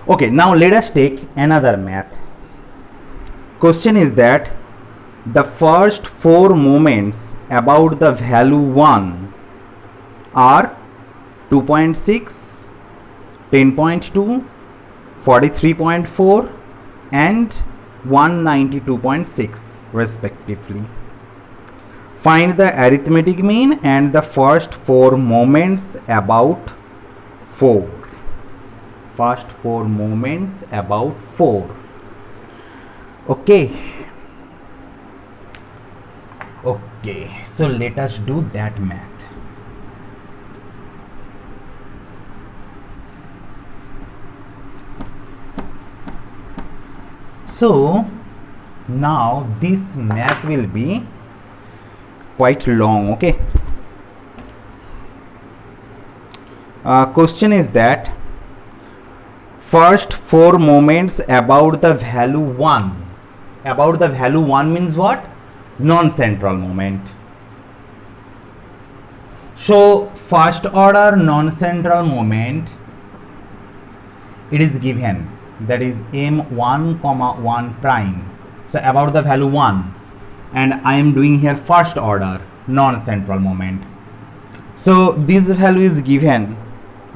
Okay, now let us take another math. Question is that the first four moments about the value 1 are 2.6, 10.2, 43.4 and 192.6 respectively. Find the arithmetic mean and the first four moments about 4. First four moments about 4. Okay, so let us do that math. So now this math will be quite long. Okay, question is that first four moments about the value 1. About the value 1 means what? Non-central moment. So first order non-central moment, it is given, that is m1 comma 1 prime. So about the value 1, and I am doing here first order non-central moment. So this value is given,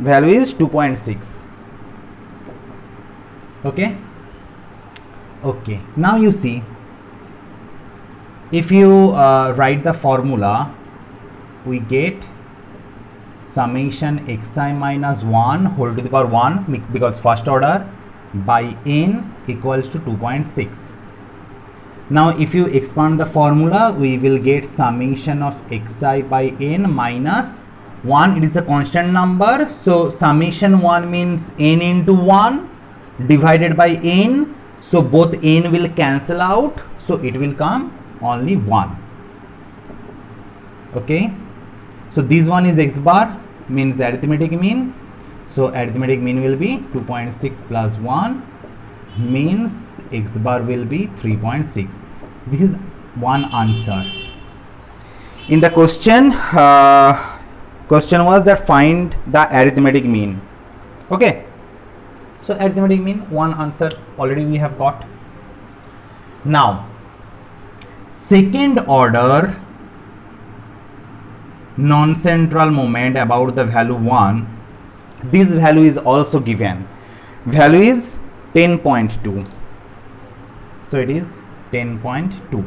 value is 2.6. Okay, now you see, if you write the formula, we get summation xi minus 1 whole to the power 1, because first order, by n equals to 2.6. Now if you expand the formula, we will get summation of xi by n minus 1. It is a constant number, so summation 1 means n into 1 divided by n, so both n will cancel out, so it will come only 1. Okay, so this one is x bar, means arithmetic mean. So arithmetic mean will be 2.6 plus 1, means x bar will be 3.6. This is one answer. In the question, question was that find the arithmetic mean. Okay, so arithmetic mean, one answer already we have got. Now second order non-central moment about the value 1, this value is also given, value is 10.2. so it is 10.2.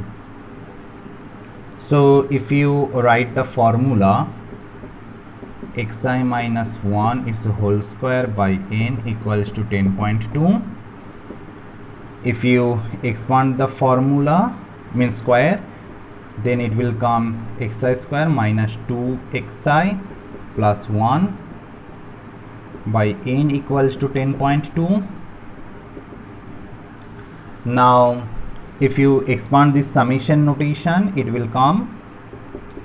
so if you write the formula, xi minus 1 its whole square by n equals to 10.2. if you expand the formula, means square, then it will come xi square minus 2xi plus 1 by n equals to 10.2. now if you expand this summation notation, it will come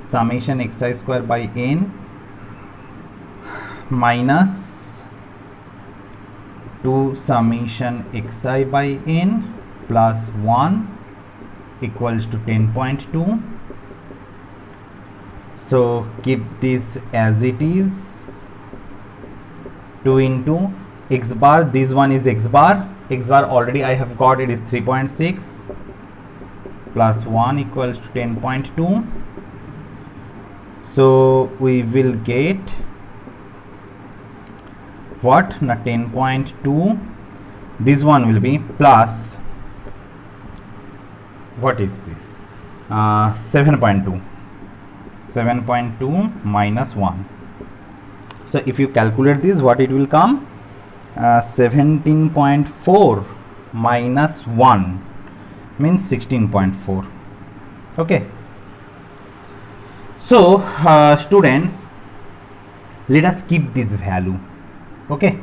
summation xi square by n minus 2 summation xi by n plus 1 equals to 10.2. so keep this as it is, 2 into x bar, this one is x bar already I have got, it is 3.6 plus 1 equals to 10.2. so we will get what? Now 10.2, this one will be plus, what is this? 7.2 minus 1. so if you calculate this, what it will come? 17.4 minus 1 means 16.4. okay, so students, let us keep this value. Okay,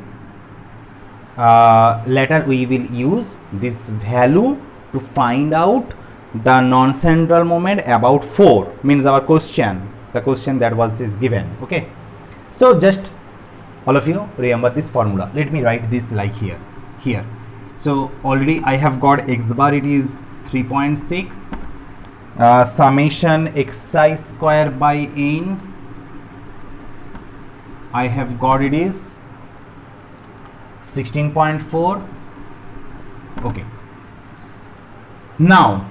later we will use this value to find out the non-central moment about 4, means our question, the question that was is given. Okay, so just all of you remember this formula. Let me write this like here. So already I have got x bar, it is 3.6, summation xi square by n, I have got it is 16.4. Okay, now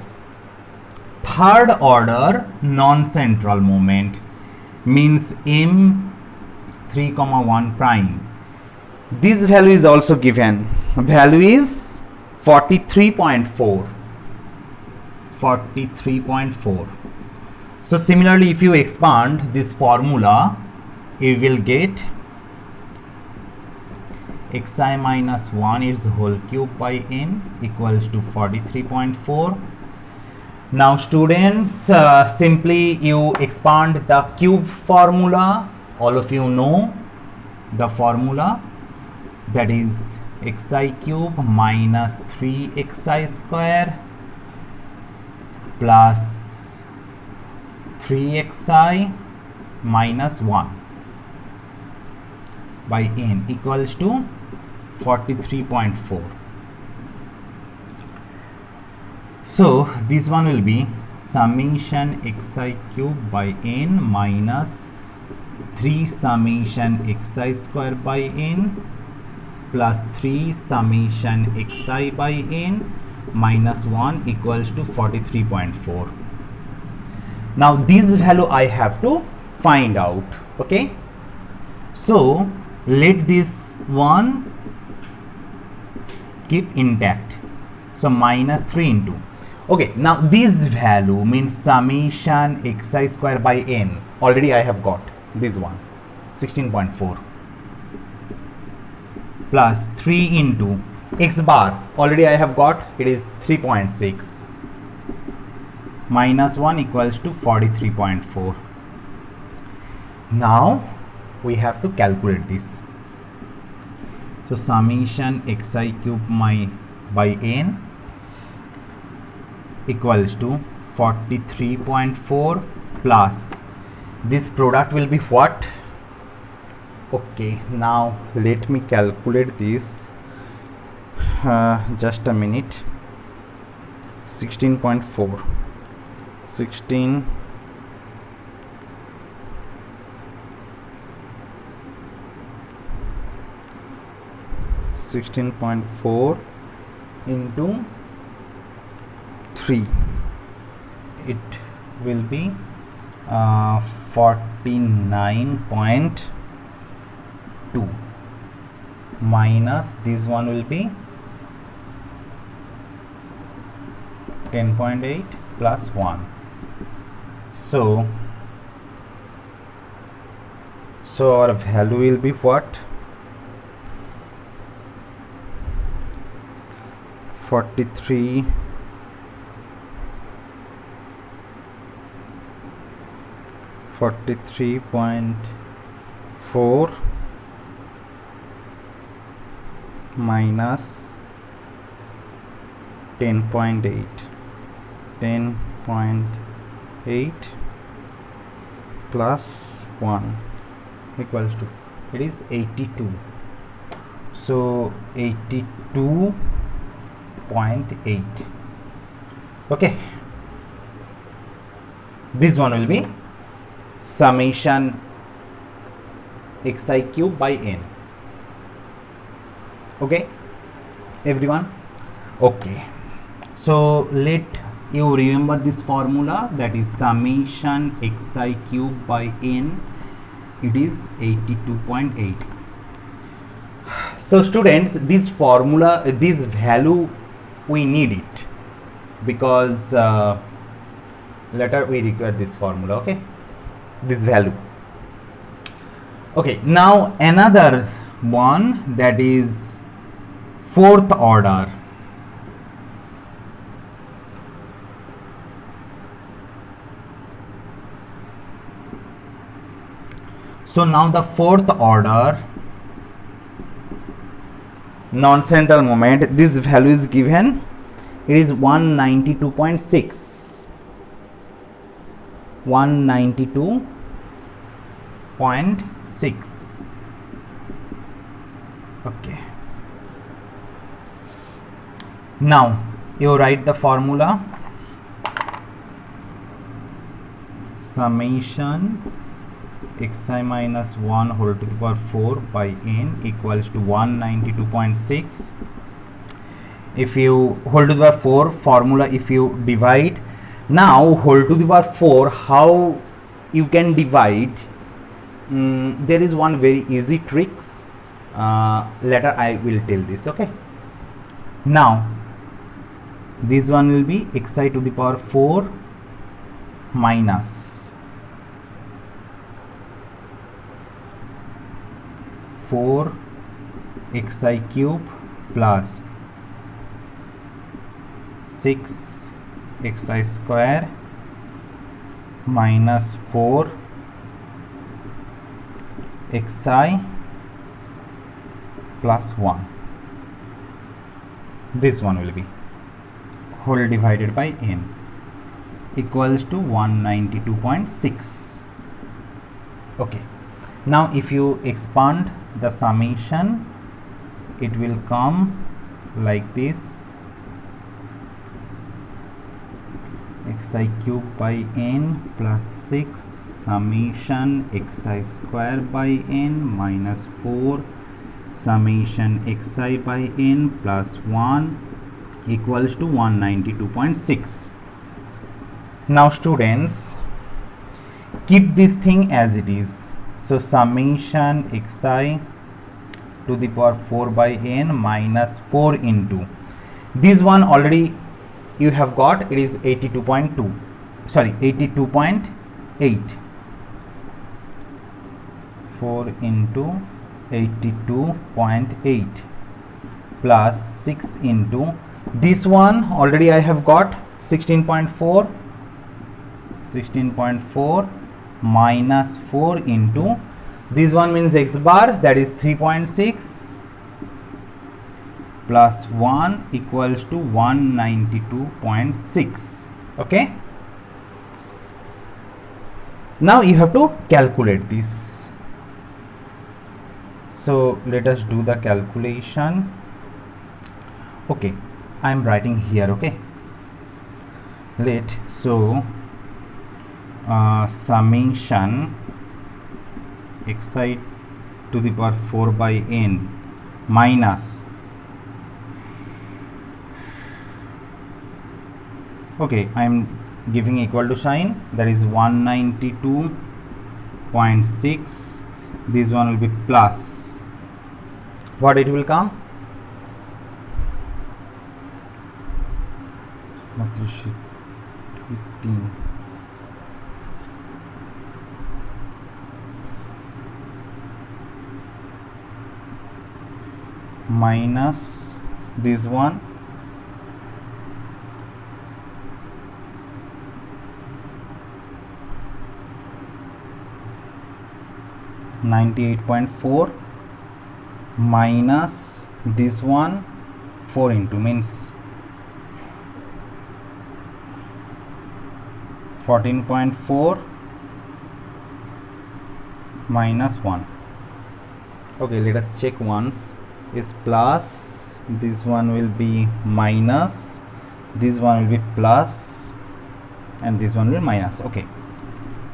third order non-central moment means m3,1 prime. This value is also given. Value is 43.4. 43.4. So similarly, if you expand this formula, you will get xi minus 1 is whole cube by n equals to 43.4. Now students, simply you expand the cube formula. All of you know the formula, that is xi cube minus 3xi square plus 3xi minus 1 by n equals to 43.4. So this one will be summation xi cube by n minus 3 summation xi square by n plus 3 summation xi by n minus 1 equals to 43.4. Now this value I have to find out. Okay, so let this one keep intact, so minus 3 into, okay, now this value means summation xi square by n, already I have got this one 16.4 plus 3 into x bar, already I have got, it is 3.6 minus 1 equals to 43.4. Now we have to calculate this. So summation xi cube by n equals to 43.4 plus this product will be what? Okay, now let me calculate this. Just a minute. 16.4 16 16.4 into 3, it will be 49.2 minus this one will be 10.8 plus 1. So our value will be what? 43.4 minus 10.8 plus 1 equals to, it is 82. So 82.8. okay, this one will be summation xi cube by n. Okay everyone, okay, so let you remember this formula, that is summation xi cube by n, it is 82.8. So students, this formula, this value we need it because later we require this formula. Okay, this value. Okay, now another one, that is fourth order. So now the fourth order non-central moment, this value is given, it is 192.6. 192.6. okay, now you write the formula, summation xi minus 1 whole to the power 4 by n equals to 192.6. if you whole to the power 4 formula, if you divide now whole to the power 4, how you can divide? There is one very easy tricks. Later I will tell this. Okay, now this one will be xi to the power 4 minus 4 xi cube plus 6 xi square minus 4 xi plus 1. This one will be whole divided by n equals to 192.6. okay, now if you expand the summation, it will come like this: xi cube by n plus 6 summation xi square by n minus 4 summation xi by n plus 1 equals to 192.6. now students, keep this thing as it is. So summation xi to the power 4 by n minus 4 into this one already you have got, it is 82.2, sorry 82.8, 4 into 82.8 plus 6 into this one already I have got 16.4 minus 4 into this one means x bar, that is 3.6 plus 1 equals to 192.6. okay, now you have to calculate this. So let us do the calculation. Okay, I am writing here. Okay, so summation xi to the power 4 by n minus, okay, I am giving equal to sign, that is 192.6. this one will be plus, what it will come, minus this one 98.4 minus this one 4 into means 14.4 minus 1. okay, let us check once. Is plus, this one will be minus, this one will be plus, and this one will minus. okay,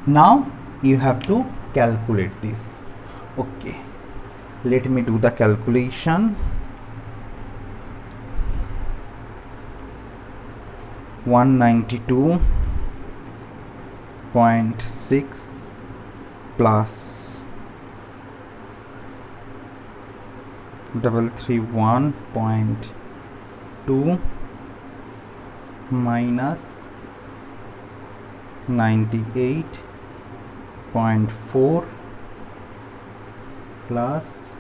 now you have to calculate this. okay, let me do the calculation. 192.6 plus 331.2 minus 98.4 plus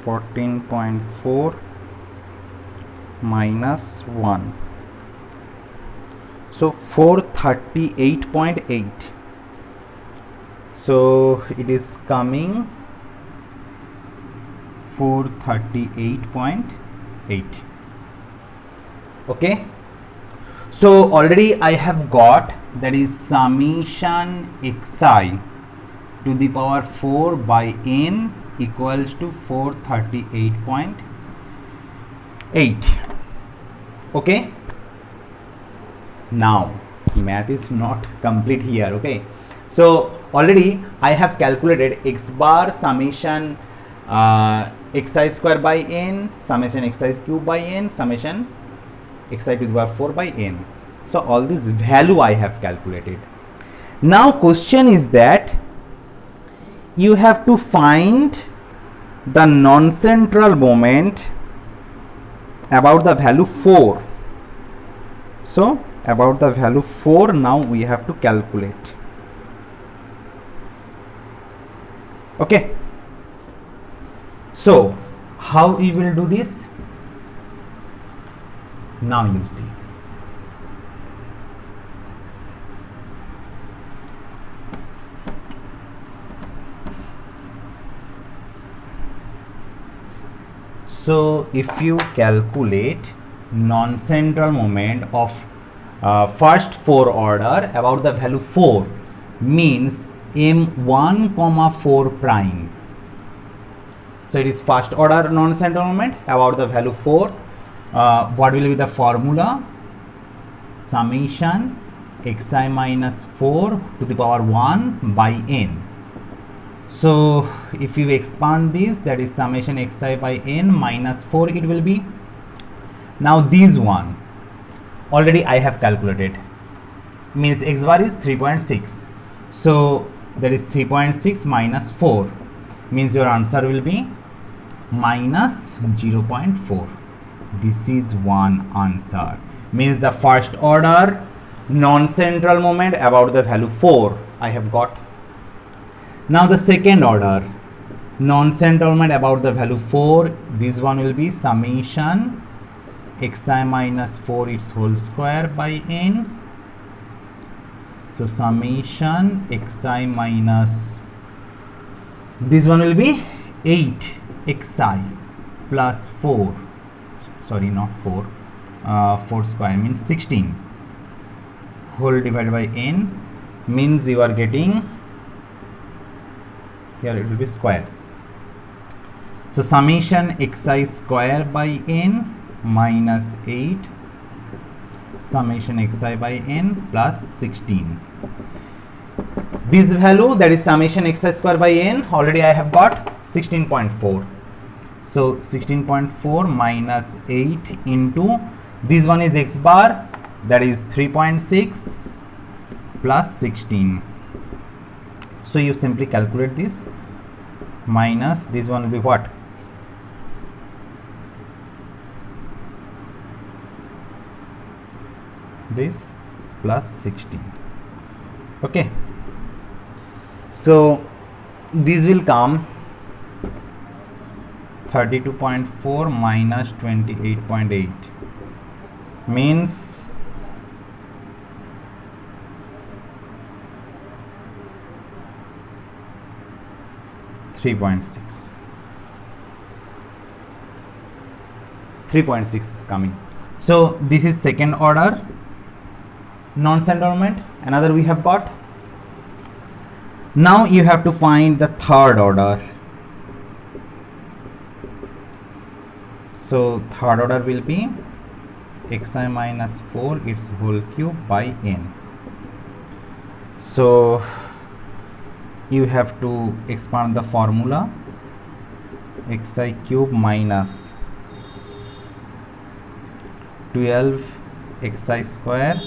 14.4 minus 1, so 438.8. so it is coming 438.8. okay, so already I have got, that is summation xi to the power 4 by n equals to 438.8. okay, now math is not complete here. okay, so already I have calculated x bar summation xi square by n, summation xi cube by n, summation xi to the power 4 by n. So all this value I have calculated. Now question is that you have to find the non-central moment about the value 4. So about the value 4 now we have to calculate. Okay, so how we will do this? Now you see. So if you calculate non-central moment of first 4 order about the value 4, means m1 comma 4 prime. So it is first order non-central moment about the value 4. What will be the formula? Summation xi minus 4 to the power 1 by n. So if you expand this, that is summation xi by n minus 4 it will be. Now this one already I have calculated, means x bar is 3.6. So that is 3.6 minus 4, means your answer will be minus 0.4. This is one answer, means the first order non-central moment about the value 4 I have got. Now the second order non-central moment about the value 4, this one will be summation xi minus 4 its whole square by n. So summation xi minus, this one will be 8 xi plus 4, sorry not 4, 4 square means 16 whole divided by n, means you are getting, here it will be square. So summation xi square by n minus 8 summation xi by n plus 16. This value, that is summation xi square by n, already I have got 16.4. So 16.4 minus 8 into, this one is x bar, that is 3.6 plus 16. So you simply calculate this, minus this one will be what? This plus 16. Okay, so this will come 32.4 minus 28.8, means 3.6. 3.6 is coming. So this is second order non-central moment. Another we have got. Now you have to find the third order. So third order will be xi minus 4 its whole cube by n. So you have to expand the formula, xi cube minus 12 xi square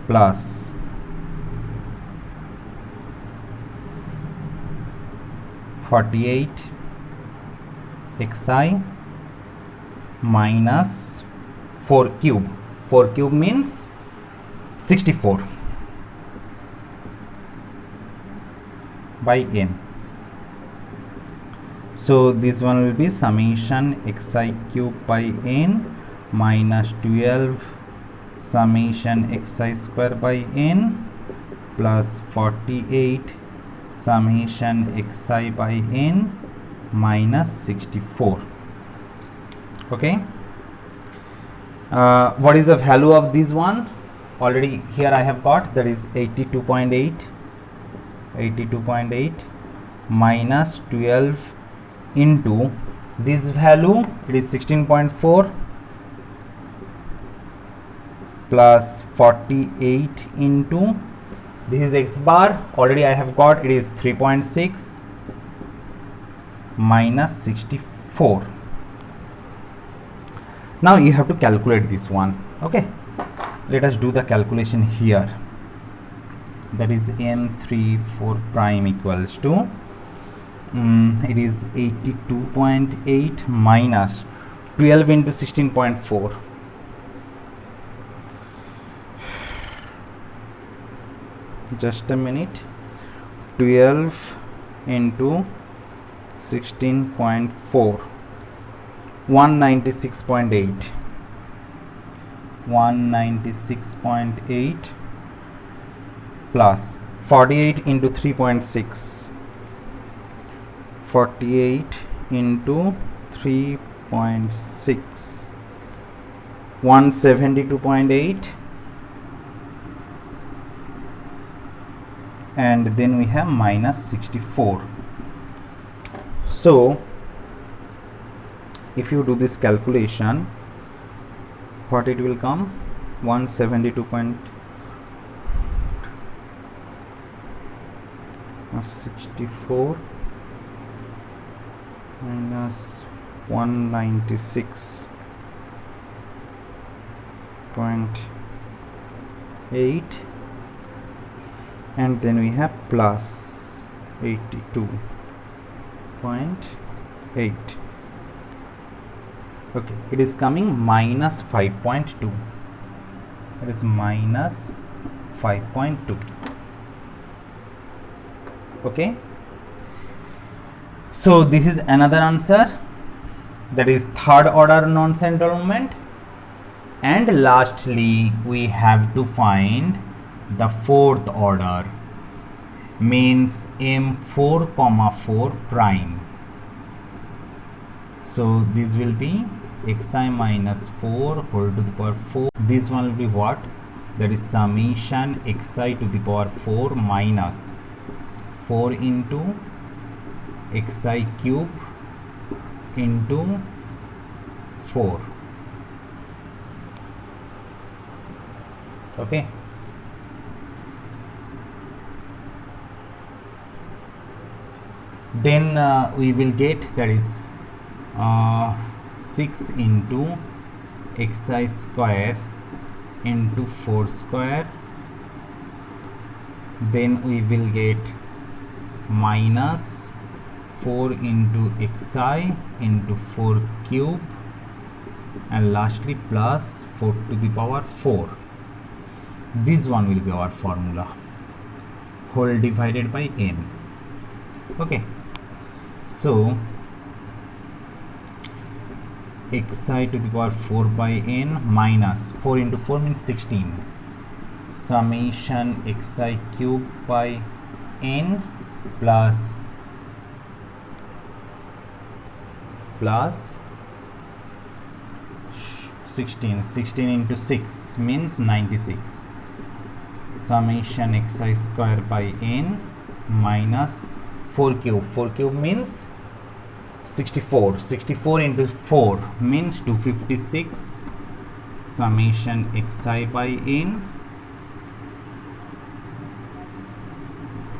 plus 48 xi minus 4 cube. 4 cube means 64 by n. So this one will be summation xi cube by n minus 12 summation xi square by n plus 48 summation xi by n minus 64. Okay, what is the value of this one? Already here I have got, that is 82.8. 82.8 minus 12 into this value, it is 16.4 plus 48 into This is x bar. Already I have got, it is 3.6 minus 64. Now you have to calculate this one. Okay, let us do the calculation here. That is M34 prime equals to it is 82.8 minus 12 into 16.4. Just a minute. 12 into 16.4, 196.8. 196.8 plus 48 into 3.6. 48 into 3.6, 172.8, and then we have minus 64. So if you do this calculation, what it will come? 172.64 minus 196.8, and then we have plus 82.8. Okay, it is coming minus 5.2. It is minus 5.2. Okay, so this is another answer, that is third order non-central movement. And lastly we have to find the fourth order, means M4, 4 prime. So this will be xi minus 4 whole to the power 4. This one will be what? That is summation xi to the power 4 minus 4 into xi cube into 4. Okay, then we will get, that is 6 into xi square into 4 square. Then we will get minus 4 into xi into 4 cube, and lastly plus 4 to the power 4. This one will be our formula, whole divided by n. Okay, so xi to the power 4 by n minus 4 into 4 means 16, summation xi cube by n plus 16 into 6 means 96, summation xi square by n minus 4 cube means 64 into 4 means 256, summation xi by n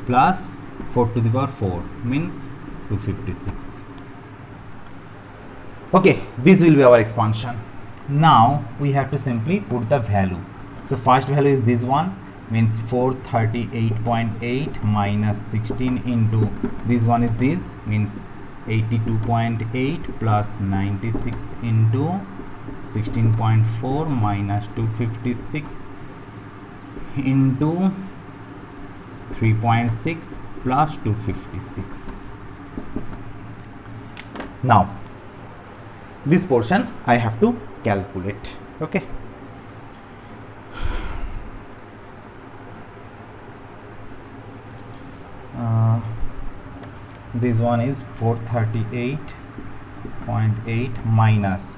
plus 4 to the power 4 means 256. Okay, this will be our expansion. Now we have to simply put the value. So first value is this one, means 438.8 minus 16 into this one is this, means 82.8 plus 96 into 16.4 minus 256 into 3.6 plus 256. Now this portion I have to calculate. Okay, this one is 438.8 minus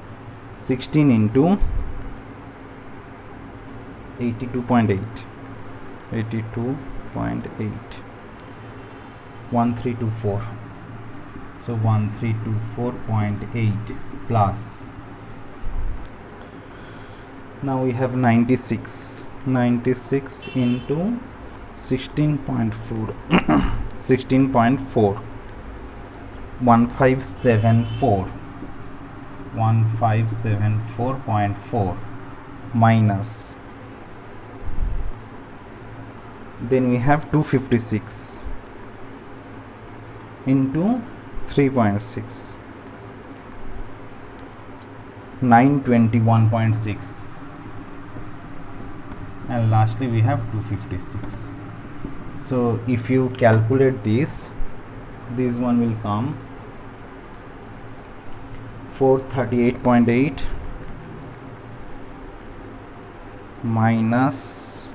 16 into 82.8 1324. So 1324.8 plus, now we have 96 into 16.4 16.4 1574.4 minus, then we have 256 into 3.6, 921.6, and lastly we have 256. So if you calculate this one will come 438.8 minus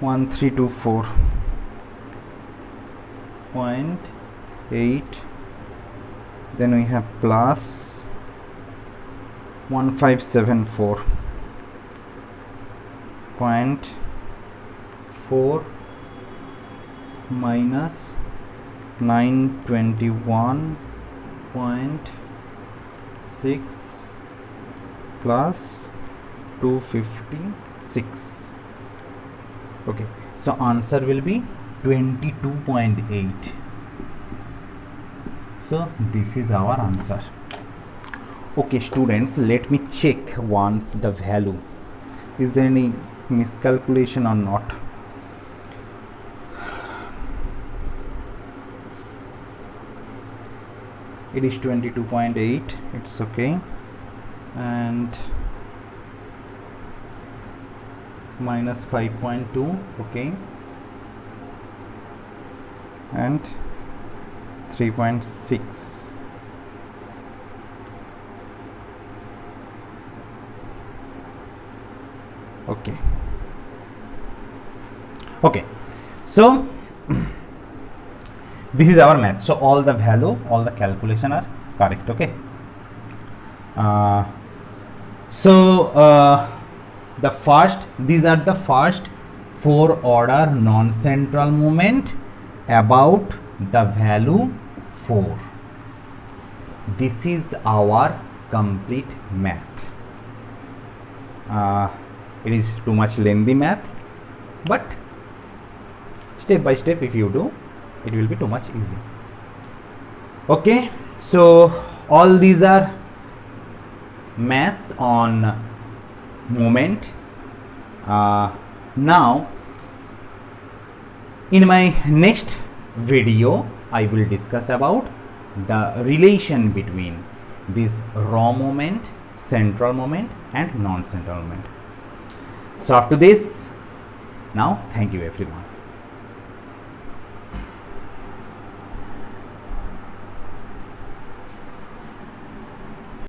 1324.8, then we have plus 1574.4 minus 921.6 plus 256. Okay, so answer will be 22.8. so this is our answer. Okay students, let me check once the value, is there any miscalculation or not. It is 22.8, it's okay, and minus 5.2, okay, and 3.6. okay, so this is our math. So all the value, all the calculation are correct. Okay, these are the first 4 order non-central movement about the value 4. This is our complete math. It is too much lengthy math, but step by step if you do, it will be too much easy. Okay, so all these are maths on moment. Now in my next video I will discuss about the relation between this raw moment, central moment and non-central moment. So up to this, now thank you everyone.